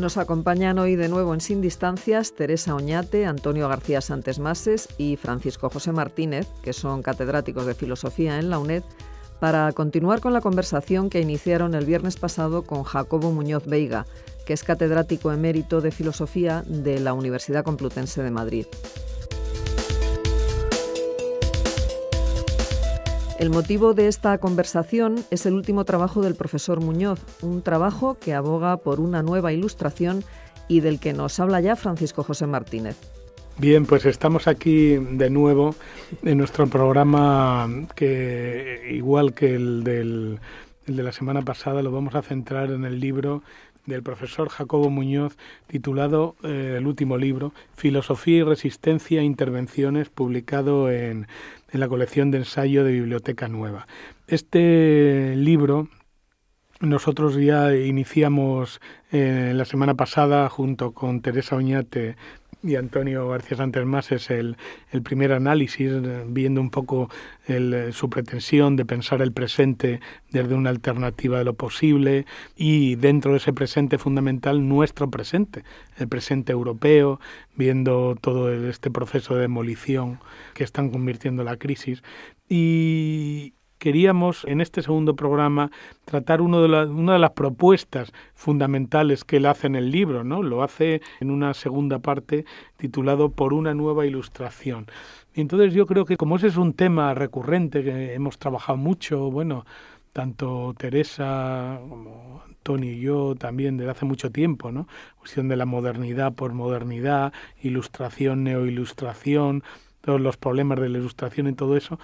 Nos acompañan hoy de nuevo en Sin Distancias Teresa Oñate, Antonio García Santesmases y Francisco José Martínez, que son catedráticos de Filosofía en la UNED, para continuar con la conversación que iniciaron el viernes pasado con Jacobo Muñoz Veiga, que es catedrático emérito de Filosofía de la Universidad Complutense de Madrid. El motivo de esta conversación es el último trabajo del profesor Muñoz, un trabajo que aboga por una nueva ilustración y del que nos habla ya Francisco José Martínez. Bien, pues estamos aquí de nuevo en nuestro programa que, igual que el de la semana pasada, lo vamos a centrar en el libro del profesor Jacobo Muñoz, titulado, el último libro, Filosofía y Resistencia e Intervenciones, publicado en la colección de ensayo de Biblioteca Nueva. Este libro nosotros ya iniciamos la semana pasada, junto con Teresa Oñate y Antonio García Santesmases, el primer análisis, viendo un poco su pretensión de pensar el presente desde una alternativa de lo posible, y dentro de ese presente fundamental nuestro presente, el presente europeo, viendo todo este proceso de demolición que están convirtiendo la crisis. Y queríamos, en este segundo programa, tratar una de las propuestas fundamentales que él hace en el libro, ¿no? Lo hace en una segunda parte titulado Por una nueva ilustración. Y entonces yo creo que, como ese es un tema recurrente que hemos trabajado mucho, bueno, tanto Teresa como Antonio y yo también desde hace mucho tiempo, ¿no? Cuestión de la modernidad por modernidad, ilustración, neoilustración, todos los problemas de la ilustración y todo eso.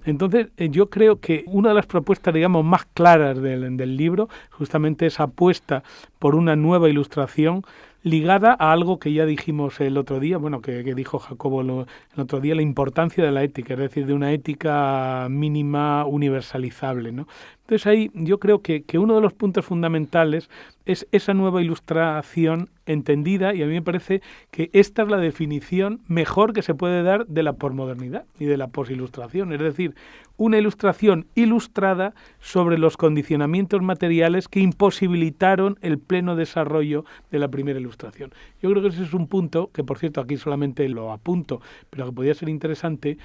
Entonces, yo creo que una de las propuestas, digamos, más claras del libro, justamente esa apuesta por una nueva ilustración ligada a algo que ya dijimos el otro día, bueno, que dijo Jacobo el otro día, la importancia de la ética, es decir, de una ética mínima universalizable, ¿no? Entonces ahí yo creo que uno de los puntos fundamentales es esa nueva ilustración entendida, y a mí me parece que esta es la definición mejor que se puede dar de la posmodernidad y de la posilustración, es decir, una ilustración ilustrada sobre los condicionamientos materiales que imposibilitaron el pleno desarrollo de la primera ilustración. Yo creo que ese es un punto que, por cierto, aquí solamente lo apunto, pero que podría ser interesante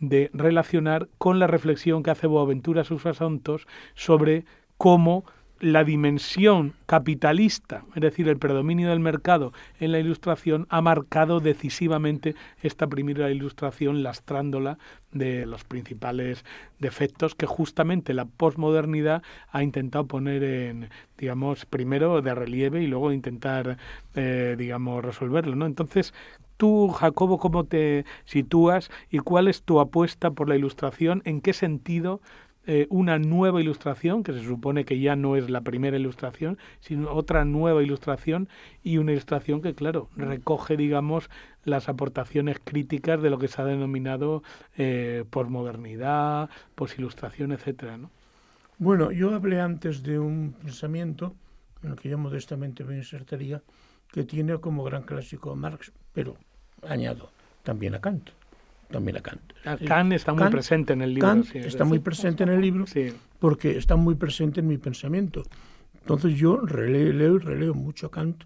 de relacionar con la reflexión que hace Boaventura Sousa Santos sobre cómo la dimensión capitalista, es decir, el predominio del mercado en la ilustración, ha marcado decisivamente esta primera ilustración, lastrándola de los principales defectos que justamente la posmodernidad ha intentado poner en, digamos, primero de relieve y luego intentar, digamos, resolverlo, ¿no? Entonces, tú, Jacobo, ¿cómo te sitúas y cuál es tu apuesta por la ilustración? ¿En qué sentido una nueva ilustración, que se supone que ya no es la primera ilustración, sino otra nueva ilustración, y una ilustración que, claro, recoge, digamos, las aportaciones críticas de lo que se ha denominado posmodernidad, posilustración, etcétera, ¿no? Bueno, yo hablé antes de un pensamiento en el que yo modestamente me insertaría, que tiene como gran clásico a Marx, pero añado también a Kant. Kant está muy presente en el libro. Kant está muy presente en el libro, sí, porque está muy presente en mi pensamiento. Entonces yo leo y releo mucho a Kant.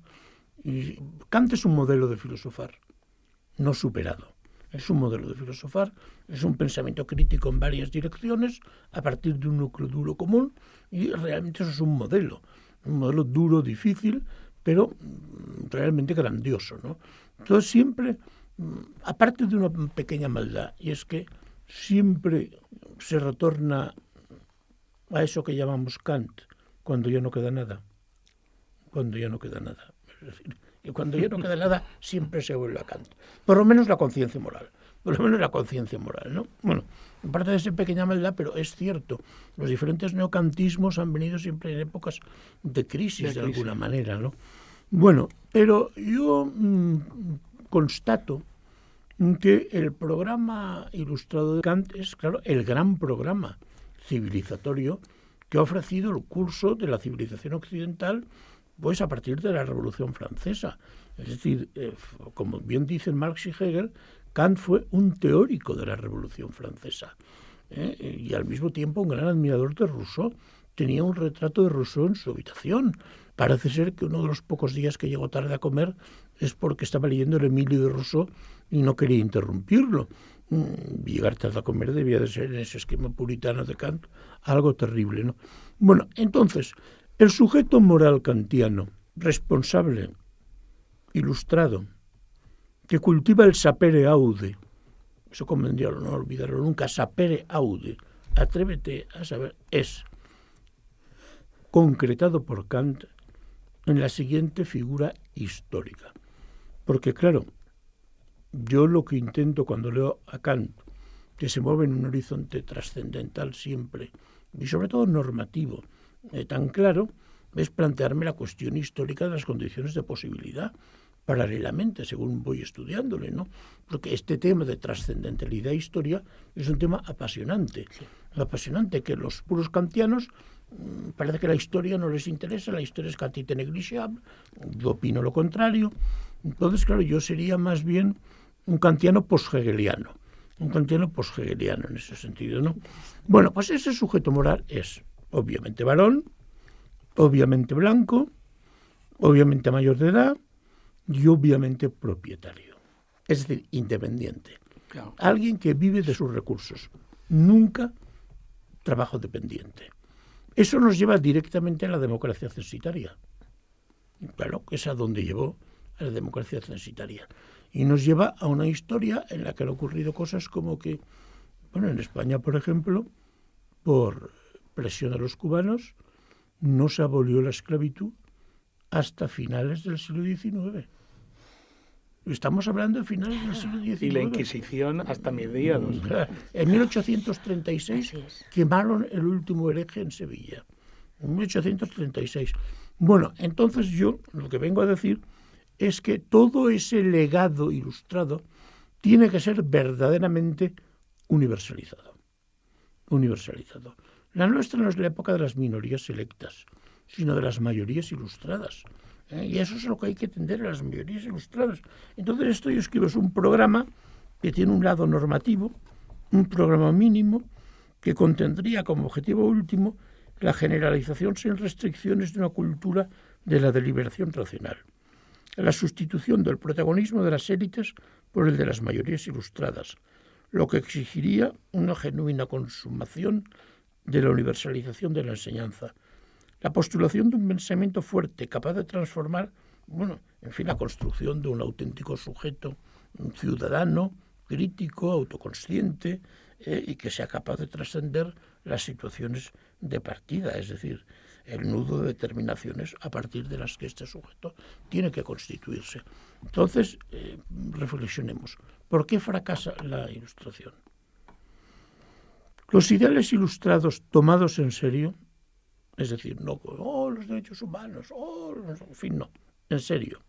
Y Kant es un modelo de filosofar, no superado. Es un modelo de filosofar, es un pensamiento crítico en varias direcciones, a partir de un núcleo duro común, y realmente eso es un modelo duro, difícil, pero realmente grandioso, ¿no? Entonces siempre, aparte de una pequeña maldad, y es que siempre se retorna a eso que llamamos Kant, cuando ya no queda nada. Es decir, que cuando ya no queda nada, siempre se vuelve a Kant. Por lo menos la conciencia moral, ¿no? Bueno, aparte de esa pequeña maldad, pero es cierto, los diferentes neocantismos han venido siempre en épocas de crisis, de alguna manera, ¿no? Bueno, pero yo constato que el programa ilustrado de Kant es, claro, el gran programa civilizatorio que ha ofrecido el curso de la civilización occidental, pues a partir de la Revolución Francesa. Es decir, como bien dicen Marx y Hegel, Kant fue un teórico de la Revolución Francesa, y al mismo tiempo un gran admirador de Rousseau. Tenía un retrato de Rousseau en su habitación, Parece ser que uno de los pocos días que llegó tarde a comer es porque estaba leyendo el Emilio de Rousseau y no quería interrumpirlo. Llegar tarde a comer debía de ser, en ese esquema puritano de Kant, algo terrible, ¿no? Bueno, entonces, el sujeto moral kantiano, responsable, ilustrado, que cultiva el sapere aude, eso convendría no olvidarlo nunca, sapere aude, atrévete a saber, es concretado por Kant en la siguiente figura histórica. Porque claro, yo lo que intento cuando leo a Kant, que se mueve en un horizonte trascendental siempre, y sobre todo normativo, tan claro, es plantearme la cuestión histórica de las condiciones de posibilidad, paralelamente, según voy estudiándole, ¿no? Porque este tema de trascendentalidad e historia es un tema apasionante. Sí. Apasionante, que los puros kantianos parece que la historia no les interesa, la historia es cantité négligeable, yo opino lo contrario. Entonces, claro, yo sería más bien un kantiano post-hegeliano, en ese sentido, ¿no? Bueno, pues ese sujeto moral es, obviamente, varón, obviamente blanco, obviamente mayor de edad, y obviamente propietario, es decir, independiente. Claro. Alguien que vive de sus recursos, nunca trabajo dependiente. Eso nos lleva directamente a la democracia censitaria. Claro, que es a donde llevó a la democracia censitaria. Y nos lleva a una historia en la que han ocurrido cosas como que, bueno, en España, por ejemplo, por presión de los cubanos, no se abolió la esclavitud hasta finales del siglo XIX. Estamos hablando de finales del siglo XIX. Y la Inquisición hasta mediados. En 1836 quemaron el último hereje en Sevilla. En 1836. Bueno, entonces yo lo que vengo a decir es que todo ese legado ilustrado tiene que ser verdaderamente universalizado. Universalizado. La nuestra no es la época de las minorías selectas, sino de las mayorías ilustradas. Y eso es lo que hay que atender a las mayorías ilustradas. Entonces esto yo escribo, es un programa que tiene un lado normativo, un programa mínimo, que contendría como objetivo último la generalización sin restricciones de una cultura de la deliberación racional, la sustitución del protagonismo de las élites por el de las mayorías ilustradas, lo que exigiría una genuina consumación de la universalización de la enseñanza, la postulación de un pensamiento fuerte, capaz de transformar, bueno, en fin, la construcción de un auténtico sujeto, un ciudadano, crítico, autoconsciente, y que sea capaz de trascender las situaciones de partida, es decir, el nudo de determinaciones a partir de las que este sujeto tiene que constituirse. Entonces, reflexionemos. ¿Por qué fracasa la Ilustración? Los ideales ilustrados tomados en serio, es decir, no, los derechos humanos, en fin, no, en serio,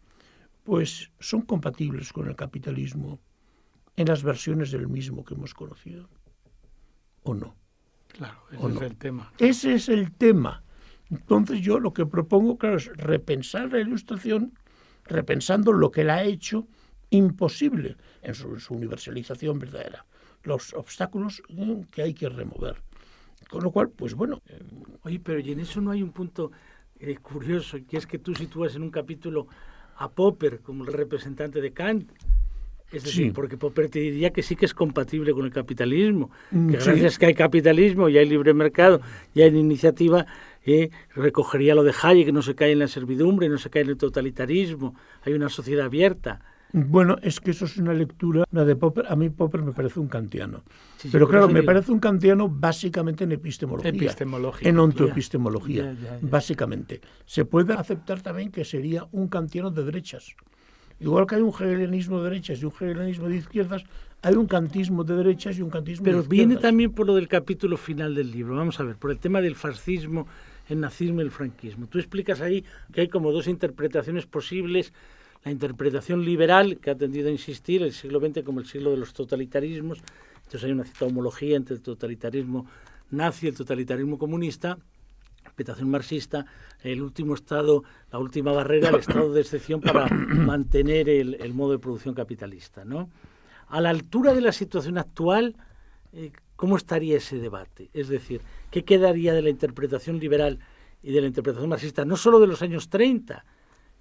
pues son compatibles con el capitalismo en las versiones del mismo que hemos conocido, ¿o no? Claro, ese es el tema. Ese es el tema. Entonces yo lo que propongo, claro, es repensar la Ilustración, repensando lo que la ha hecho imposible en su universalización verdadera, los obstáculos que hay que remover. Con lo cual, pues bueno. Oye, pero y en eso no hay un punto curioso, que es que tú sitúas en un capítulo a Popper como el representante de Kant. Es decir, sí, porque Popper te diría que sí que es compatible con el capitalismo, que gracias que hay capitalismo y hay libre mercado y hay iniciativa, recogería lo de Hayek, que no se cae en la servidumbre, no se cae en el totalitarismo, hay una sociedad abierta. Bueno, es que eso es una lectura, la de Popper. A mí Popper me parece un kantiano. Sí, pero claro, me parece un kantiano básicamente en epistemología, en ontoepistemología, básicamente. Se puede aceptar también que sería un kantiano de derechas. Igual que hay un hegelianismo de derechas y un hegelianismo de izquierdas, hay un kantismo de derechas y un kantismo de izquierdas. Pero viene también por lo del capítulo final del libro. Vamos a ver, por el tema del fascismo, el nazismo y el franquismo. Tú explicas ahí que hay como dos interpretaciones posibles. La interpretación liberal, que ha tendido a insistir el siglo XX como el siglo de los totalitarismos. Entonces hay una cierta homología entre el totalitarismo nazi y el totalitarismo comunista. Interpretación marxista, el último estado, la última barrera, el estado de excepción para mantener el modo de producción capitalista, ¿no? A la altura de la situación actual, ¿cómo estaría ese debate? Es decir, ¿qué quedaría de la interpretación liberal y de la interpretación marxista, no solo de los años 30,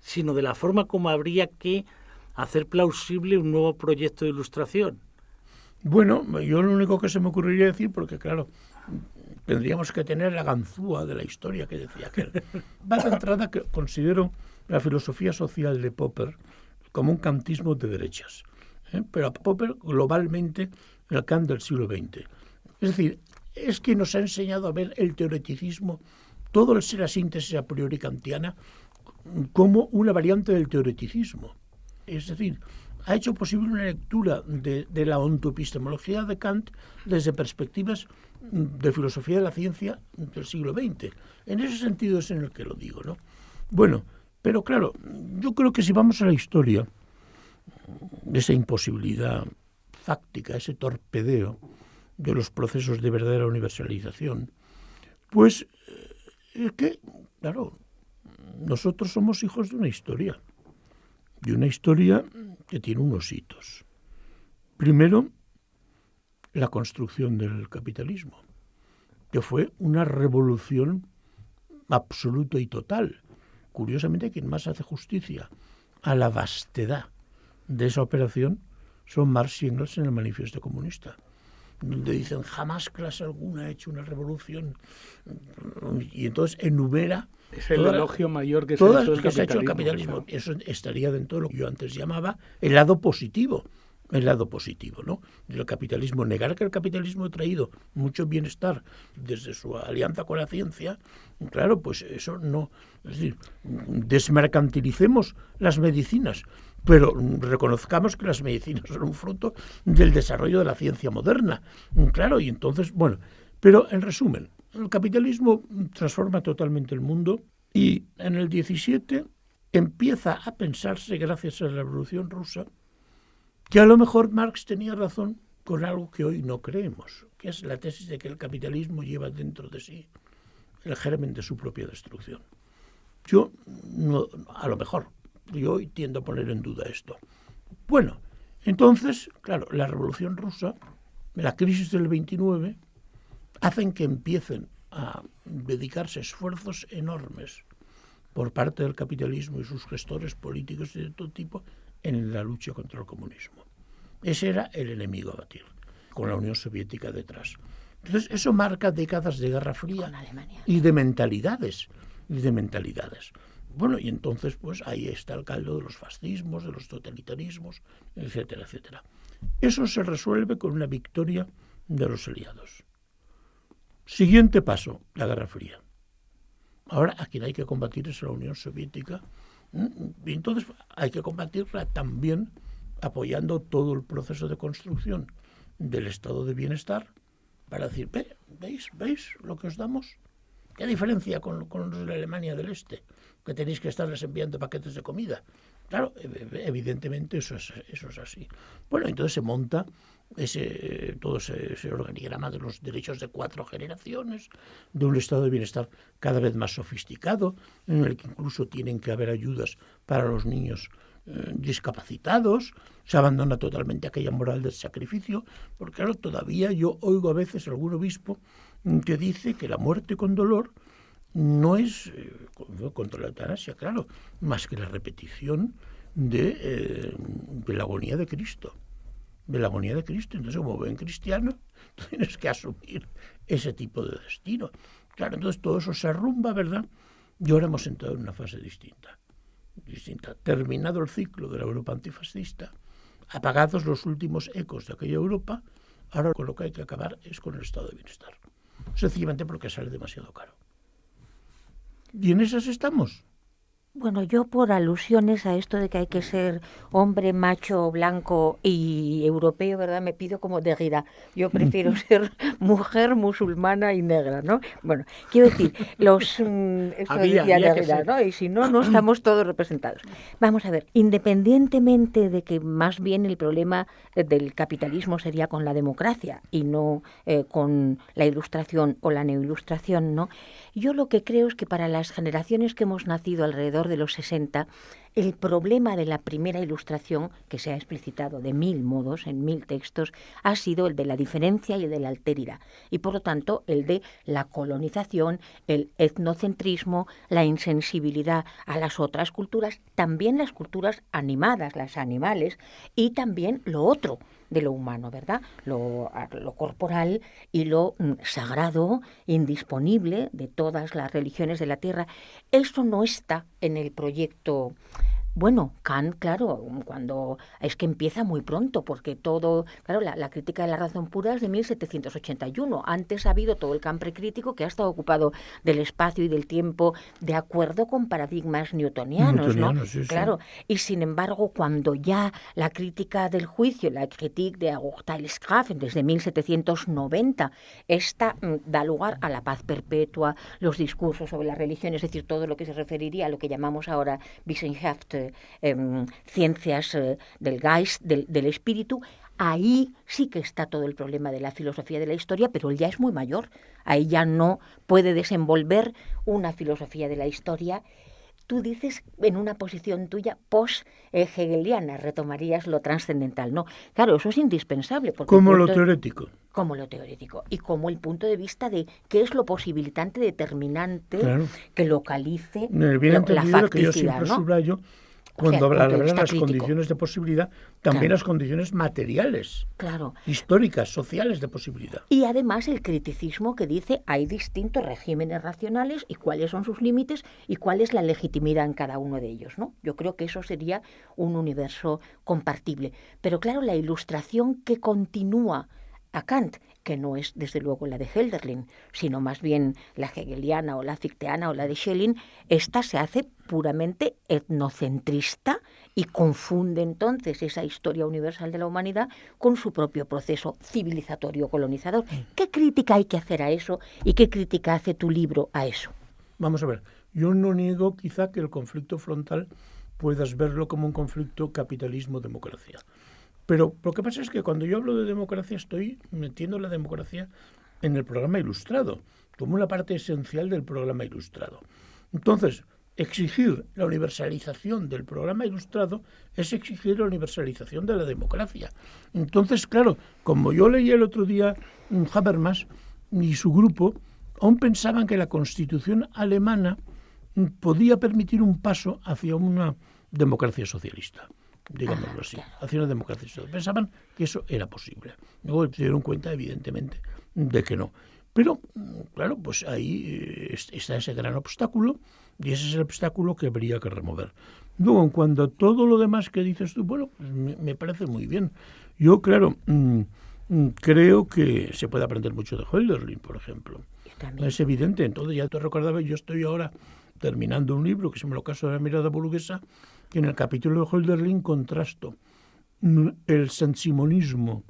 sino de la forma como habría que hacer plausible un nuevo proyecto de ilustración? Bueno, yo lo único que se me ocurriría decir, porque claro, tendríamos que tener la ganzúa de la historia que decía aquel. Va de entrada que considero la filosofía social de Popper como un kantismo de derechas, pero a Popper globalmente el Kant del siglo XX. Es decir, es que nos ha enseñado a ver el teoreticismo, todo la síntesis a priori kantiana, como una variante del teoreticismo. Es decir, ha hecho posible una lectura de la ontoepistemología de Kant desde perspectivas de filosofía de la ciencia del siglo XX. En ese sentido es en el que lo digo, ¿no? Bueno, pero claro, yo creo que si vamos a la historia, esa imposibilidad fáctica, ese torpedeo de los procesos de verdadera universalización, pues es que, claro, nosotros somos hijos de una historia que tiene unos hitos. Primero, la construcción del capitalismo, que fue una revolución absoluta y total. Curiosamente, quien más hace justicia a la vastedad de esa operación son Marx y Engels en el Manifiesto Comunista, donde dicen jamás clase alguna ha hecho una revolución, y entonces enumera es el elogio mayor que se ha hecho el capitalismo. Claro. Eso estaría dentro de lo que yo antes llamaba el lado positivo, ¿no? Del capitalismo. Negar que el capitalismo ha traído mucho bienestar desde su alianza con la ciencia, claro, pues eso no. Es decir, desmercantilicemos las medicinas, pero reconozcamos que las medicinas son un fruto del desarrollo de la ciencia moderna. Claro, y entonces, bueno, pero en resumen, el capitalismo transforma totalmente el mundo y en el 17 empieza a pensarse, gracias a la Revolución Rusa, que a lo mejor Marx tenía razón con algo que hoy no creemos, que es la tesis de que el capitalismo lleva dentro de sí el germen de su propia destrucción. Yo, no, a lo mejor, yo hoy tiendo a poner en duda esto. Bueno, entonces, claro, la Revolución Rusa, la crisis del 29, hacen que empiecen a dedicarse esfuerzos enormes por parte del capitalismo y sus gestores políticos de todo tipo en la lucha contra el comunismo. Ese era el enemigo a batir, con la Unión Soviética detrás. Entonces, eso marca décadas de Guerra Fría y de mentalidades. Bueno, y entonces, pues ahí está el caldo de los fascismos, de los totalitarismos, etcétera, etcétera. Eso se resuelve con una victoria de los aliados. Siguiente paso, la Guerra Fría. Ahora, a quien hay que combatir es la Unión Soviética, y entonces hay que combatirla también apoyando todo el proceso de construcción del estado de bienestar para decir, ¿veis lo que os damos? ¿Qué diferencia con los de la Alemania del Este? Que tenéis que estarles enviando paquetes de comida. Claro, evidentemente eso es así. Bueno, entonces se monta todo ese organigrama de los derechos de 4 generaciones, de un estado de bienestar cada vez más sofisticado, en el que incluso tienen que haber ayudas para los niños discapacitados. Se abandona totalmente aquella moral del sacrificio, porque claro, todavía yo oigo a veces algún obispo que dice que la muerte con dolor no es contra la eutanasia, claro, más que la repetición de la agonía de Cristo. Entonces, como buen cristiano, tú tienes que asumir ese tipo de destino. Claro, entonces todo eso se arrumba, ¿verdad? Y ahora hemos entrado en una fase distinta. Terminado el ciclo de la Europa antifascista, apagados los últimos ecos de aquella Europa, ahora con lo que hay que acabar es con el estado de bienestar. Sencillamente porque sale demasiado caro. Y en esas estamos. Bueno, yo por alusiones a esto de que hay que ser hombre, macho, blanco y europeo, ¿verdad? Me pido como Derrida. Yo prefiero ser mujer, musulmana y negra, ¿no? Bueno, quiero decir, había Derrida, ¿no? Y si no, no estamos todos representados. Vamos a ver, independientemente de que más bien el problema del capitalismo sería con la democracia y no con la ilustración o la neoilustración, ¿no? Yo lo que creo es que para las generaciones que hemos nacido alrededor de los 60, el problema de la primera ilustración, que se ha explicitado de 1000 modos, en 1000 textos, ha sido el de la diferencia y el de la alteridad. Y por lo tanto, el de la colonización, el etnocentrismo, la insensibilidad a las otras culturas, también las culturas animadas, las animales, y también lo otro de lo humano, ¿verdad? Lo corporal y lo sagrado, indisponible de todas las religiones de la tierra. Eso no está en el proyecto. Bueno, Kant, claro, cuando es que empieza muy pronto, porque todo, claro, la crítica de la razón pura es de 1781. Antes ha habido todo el campo crítico que ha estado ocupado del espacio y del tiempo de acuerdo con paradigmas newtonianos, ¿no? Sí, claro, sí. y sin embargo, cuando ya la crítica del juicio, la Kritik der Urteilskraft, desde 1790, esta da lugar a la paz perpetua, los discursos sobre la religión, es decir, todo lo que se referiría a lo que llamamos ahora Wissenschaft, ciencias del Geist, del espíritu. Ahí sí que está todo el problema de la filosofía de la historia, pero él ya es muy mayor. Ahí ya no puede desenvolver una filosofía de la historia. Tú dices, en una posición tuya post-hegeliana, retomarías lo trascendental, ¿no? Claro, eso es indispensable. Como lo teórico. Como lo teórico. Y como el punto de vista de qué es lo posibilitante, determinante, claro, que localice la facticidad, que yo siempre subrayo, cuando hablan de las condiciones de posibilidad, también claro, las condiciones materiales, claro, históricas, sociales de posibilidad. Y además el criticismo que dice hay distintos regímenes racionales y cuáles son sus límites y cuál es la legitimidad en cada uno de ellos, ¿no? Yo creo que eso sería un universo compartible. Pero claro, la ilustración que continúa a Kant, que no es desde luego la de Hölderlin, sino más bien la hegeliana o la fichteana o la de Schelling, esta se hace puramente etnocentrista y confunde entonces esa historia universal de la humanidad con su propio proceso civilizatorio colonizador. ¿Qué crítica hay que hacer a eso y qué crítica hace tu libro a eso? Vamos a ver, yo no niego quizá que el conflicto frontal puedas verlo como un conflicto capitalismo-democracia. Pero lo que pasa es que cuando yo hablo de democracia estoy metiendo la democracia en el programa ilustrado, como una parte esencial del programa ilustrado. Entonces, exigir la universalización del programa ilustrado es exigir la universalización de la democracia. Entonces, claro, como yo leí el otro día Habermas y su grupo, aún pensaban que la Constitución alemana podía permitir un paso hacia una democracia socialista, digámoslo así, hacia una democracia social. Pensaban que eso era posible. Luego se dieron cuenta, evidentemente, de que no. Pero, claro, pues ahí está ese gran obstáculo, y ese es el obstáculo que habría que remover. Luego, en cuanto a todo lo demás que dices tú, bueno, pues me parece muy bien. Yo, claro, creo que se puede aprender mucho de Hölderlin, por ejemplo. Es evidente. Entonces, ya te recordaba, yo estoy ahora terminando un libro que se llama El ocaso de la mirada burguesa, que en el capítulo de Hölderlin contrasto el saint-simonismo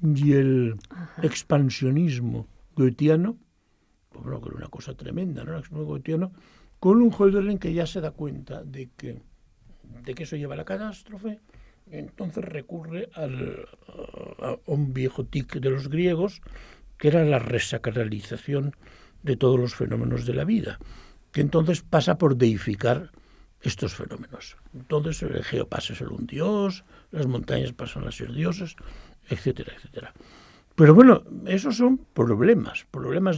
y el expansionismo goetheano, bueno, que era una cosa tremenda, ¿no? El expansionismo goetheano, con un Hölderlin que ya se da cuenta de que eso lleva a la catástrofe, entonces recurre a un viejo tic de los griegos, que era la resacralización de todos los fenómenos de la vida, que entonces pasa por deificar estos fenómenos. Entonces el Egeo pasa a ser un dios, las montañas pasan a ser dioses, etcétera, etcétera. Pero bueno, esos son problemas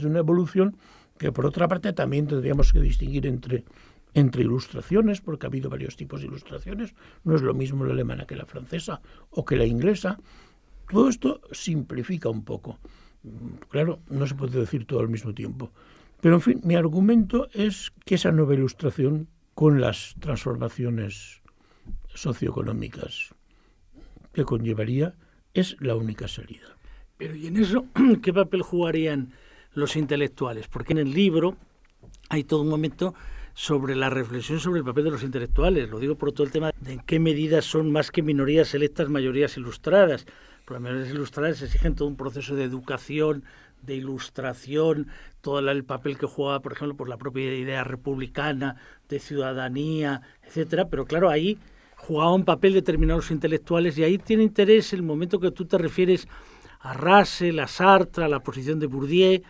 de una evolución que por otra parte también tendríamos que distinguir entre ilustraciones, porque ha habido varios tipos de ilustraciones, no es lo mismo la alemana que la francesa o que la inglesa. Todo esto simplifica un poco. Claro, no se puede decir todo al mismo tiempo. Pero en fin, mi argumento es que esa nueva ilustración, con las transformaciones socioeconómicas que conllevaría, es la única salida. Pero ¿y en eso qué papel jugarían los intelectuales? Porque en el libro hay todo un momento sobre la reflexión sobre el papel de los intelectuales. Lo digo por todo el tema de en qué medida son más que minorías selectas, mayorías ilustradas. Porque las mayorías ilustradas exigen todo un proceso de educación, de ilustración, todo el papel que juega, por ejemplo, por la propia idea republicana, de ciudadanía, etcétera. Pero claro, ahí jugaba un papel determinados intelectuales y ahí tiene interés el momento que tú te refieres a Russell, a Sartre, a la posición de Bourdieu.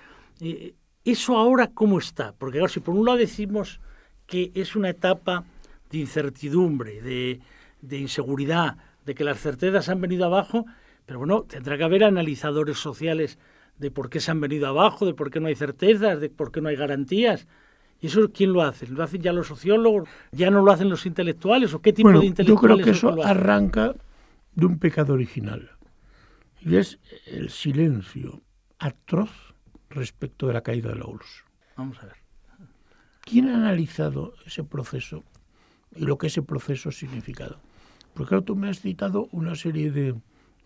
¿Eso ahora cómo está? Porque claro, si por un lado decimos que es una etapa de incertidumbre, de inseguridad, de que las certezas han venido abajo, pero bueno, tendrá que haber analizadores sociales de por qué se han venido abajo, de por qué no hay certezas, de por qué no hay garantías. ¿Y eso quién lo hace? ¿Lo hacen ya los sociólogos? ¿Ya no lo hacen los intelectuales? ¿O qué tipo de intelectuales? Yo creo que eso arranca de un pecado original, y es el silencio atroz respecto de la caída de la URSS. Vamos a ver. ¿Quién ha analizado ese proceso y lo que ese proceso ha significado? Porque claro, tú me has citado una serie de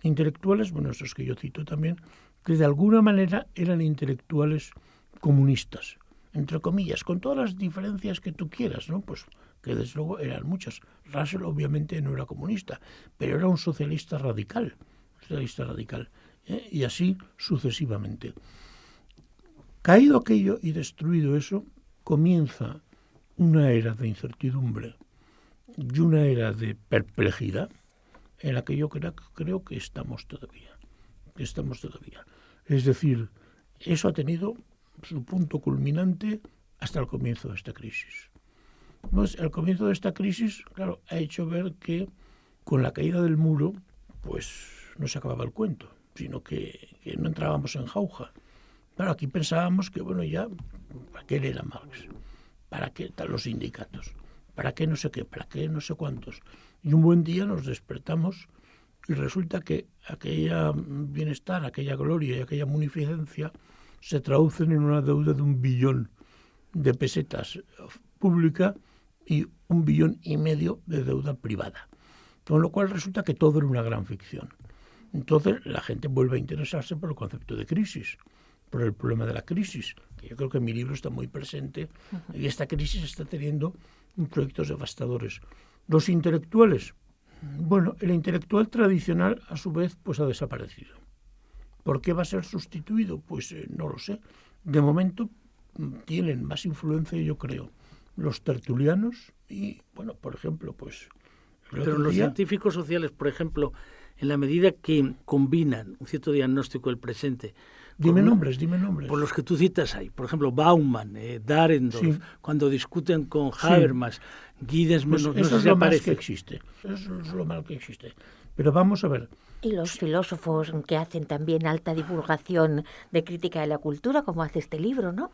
intelectuales, bueno, esos que yo cito también, que de alguna manera eran intelectuales comunistas, entre comillas, con todas las diferencias que tú quieras, ¿no? Pues que desde luego eran muchas. Russell obviamente no era comunista, pero era un socialista radical, y así sucesivamente. Caído aquello y destruido eso, comienza una era de incertidumbre y una era de perplejidad en la que yo creo que estamos todavía. Es decir, eso ha tenido su punto culminante hasta el comienzo de esta crisis. Pues el comienzo de esta crisis, claro, ha hecho ver que con la caída del muro, pues no se acababa el cuento, sino que no entrábamos en jauja. Claro, aquí pensábamos que, bueno, ya, ¿para qué era Marx? ¿Para qué están los sindicatos? ¿Para qué no sé qué? ¿Para qué no sé cuántos? Y un buen día nos despertamos y resulta que aquella bienestar, aquella gloria y aquella munificencia se traducen en una deuda de 1 billón de pesetas pública y 1,5 billones de deuda privada. Con lo cual resulta que todo era una gran ficción. Entonces la gente vuelve a interesarse por el concepto de crisis, por el problema de la crisis, que yo creo que en mi libro está muy presente, y esta crisis está teniendo proyectos devastadores. Los intelectuales, bueno, el intelectual tradicional a su vez pues ha desaparecido. ¿Por qué va a ser sustituido? Pues no lo sé. De momento tienen más influencia, yo creo, los tertulianos y, bueno, por ejemplo, pues... Pero los científicos sociales, por ejemplo, en la medida que combinan un cierto diagnóstico del presente... Dime nombres. Por los que tú citas ahí. Por ejemplo, Bauman, Dahrendorf, sí. Cuando discuten con Habermas, Guides... Pues no eso es lo más que existe. Eso es lo malo que existe. Pero vamos a ver... Y los filósofos que hacen también alta divulgación de crítica de la cultura, como hace este libro, ¿no?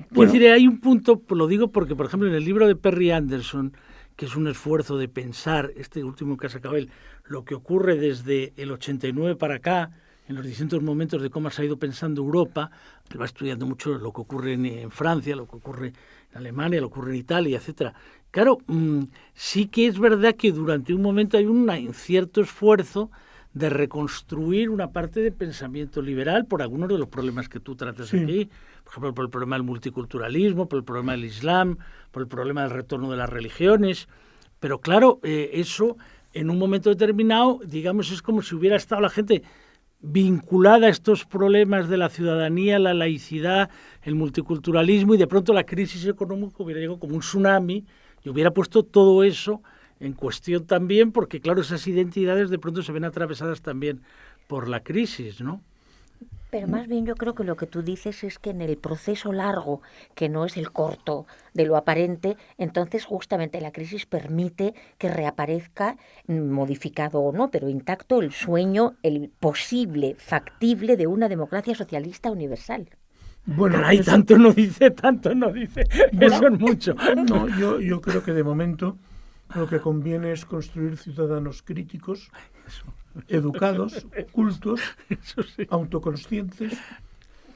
Bueno, decir, hay un punto, lo digo porque, por ejemplo, en el libro de Perry Anderson, que es un esfuerzo de pensar, este último que ha sacado él, lo que ocurre desde el 89 para acá, en los distintos momentos de cómo se ha ido pensando Europa, que va estudiando mucho lo que ocurre en Francia, lo que ocurre en Alemania, lo que ocurre en Italia, etcétera. Claro, sí que es verdad que durante un momento hay un cierto esfuerzo de reconstruir una parte de pensamiento liberal por algunos de los problemas que tú tratas aquí, por ejemplo, por el problema del multiculturalismo, por el problema del Islam, por el problema del retorno de las religiones, pero claro, eso en un momento determinado, digamos, es como si hubiera estado la gente vinculada a estos problemas de la ciudadanía, la laicidad, el multiculturalismo, y de pronto la crisis económica hubiera llegado como un tsunami y hubiera puesto todo eso en cuestión también, porque claro, esas identidades de pronto se ven atravesadas también por la crisis, ¿no? Pero más bien yo creo que lo que tú dices es que en el proceso largo, que no es el corto de lo aparente, entonces justamente la crisis permite que reaparezca, modificado o no, pero intacto, el sueño, el posible, factible de una democracia socialista universal. Bueno, caray, tanto no dice. Bueno, eso es mucho. No, yo creo que de momento lo que conviene es construir ciudadanos críticos, educados, cultos, autoconscientes,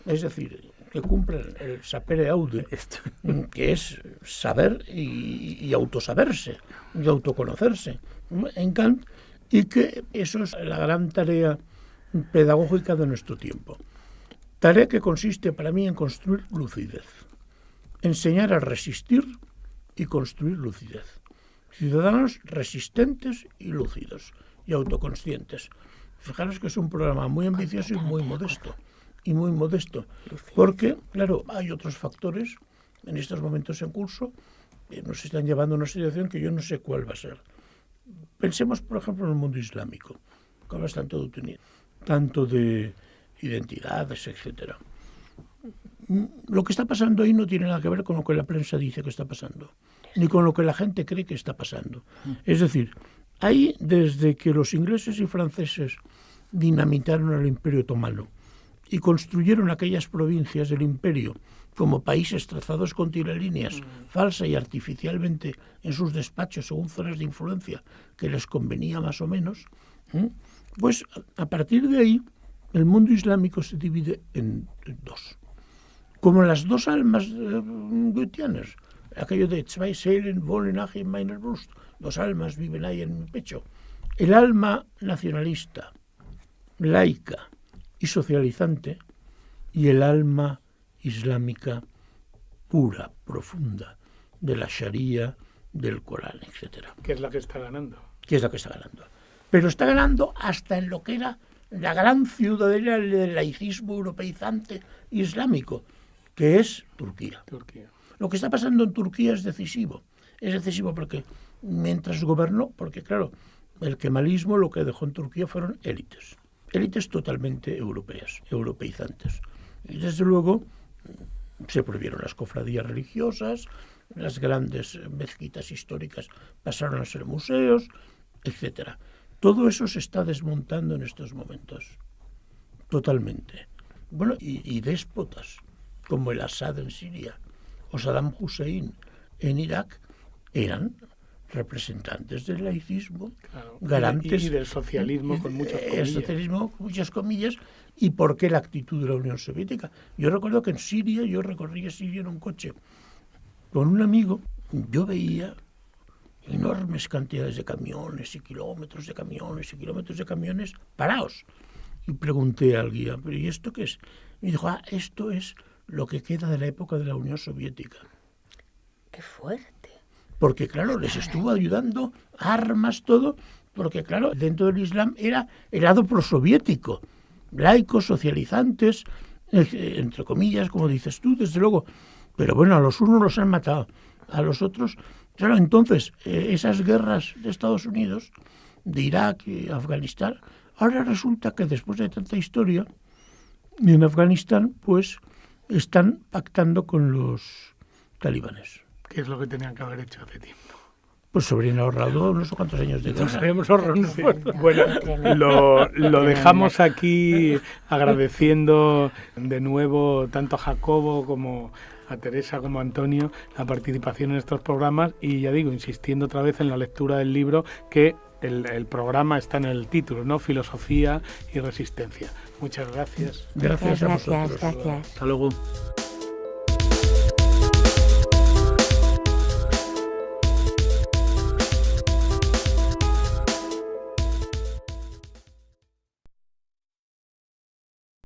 es decir, que cumplan el sapere aude, que es saber y autosaberse, y autoconocerse en Kant, y que eso es la gran tarea pedagógica de nuestro tiempo. Tarea que consiste para mí en construir lucidez, enseñar a resistir y construir lucidez. Ciudadanos resistentes y lúcidos y autoconscientes. Fijaros que es un programa muy ambicioso y muy modesto, porque, claro, hay otros factores en estos momentos en curso que nos están llevando a una situación que yo no sé cuál va a ser. Pensemos, por ejemplo, en el mundo islámico, que hablas tanto de identidades, etcétera. Lo que está pasando ahí no tiene nada que ver con lo que la prensa dice que está pasando. ni con lo que la gente cree que está pasando. Es decir, ahí desde que los ingleses y franceses dinamitaron el Imperio Otomano y construyeron aquellas provincias del imperio como países trazados con tiralíneas falsa y artificialmente en sus despachos según zonas de influencia que les convenía más o menos, pues a partir de ahí el mundo islámico se divide en dos. Como las dos almas goetheanas, aquello de zwei Seelen wohnen auch in meiner Brust, dos almas viven ahí en mi pecho. El alma nacionalista, laica y socializante, y el alma islámica pura, profunda, de la Sharia, del Corán, etc. ¿Qué es la que está ganando? ¿Qué es la que está ganando? Pero está ganando hasta en lo que era la gran ciudadela del laicismo europeizante islámico, que es Turquía. Lo que está pasando en Turquía es decisivo. Es decisivo porque mientras gobernó, porque claro, el kemalismo lo que dejó en Turquía fueron élites totalmente europeas, europeizantes. Y desde luego se prohibieron las cofradías religiosas, las grandes mezquitas históricas pasaron a ser museos, etcétera. Todo eso se está desmontando en estos momentos, totalmente. Bueno, y déspotas, como el Assad en Siria o Saddam Hussein en Irak, eran representantes del laicismo, claro, garantes y del socialismo con muchas comillas. El socialismo con muchas comillas. ¿Y por qué la actitud de la Unión Soviética? Yo recuerdo que en Siria, yo recorría Siria en un coche con un amigo, yo veía enormes cantidades de camiones y kilómetros de camiones y kilómetros de camiones parados. Y pregunté al guía, ¿pero y esto qué es? Y me dijo, esto es lo que queda de la época de la Unión Soviética. ¡Qué fuerte! Porque, claro, les estuvo ayudando, armas, todo, porque, claro, dentro del Islam era el lado prosoviético, laicos, socializantes, entre comillas, como dices tú, desde luego. Pero bueno, a los unos los han matado, a los otros... Claro, entonces, esas guerras de Estados Unidos, de Irak y Afganistán, ahora resulta que después de tanta historia, en Afganistán, pues, están pactando con los talibanes. ¿Qué es lo que tenían que haber hecho hace tiempo? Pues se habrían ahorrado unos cuantos años de guerra. Nos habíamos ahorrado un esfuerzo. Bueno, lo dejamos aquí agradeciendo de nuevo tanto a Jacobo como a Teresa como a Antonio la participación en estos programas y ya digo, insistiendo otra vez en la lectura del libro que el programa está en el título, ¿no? Filosofía y resistencia. Muchas gracias. Gracias a vosotros. Gracias. Hasta luego.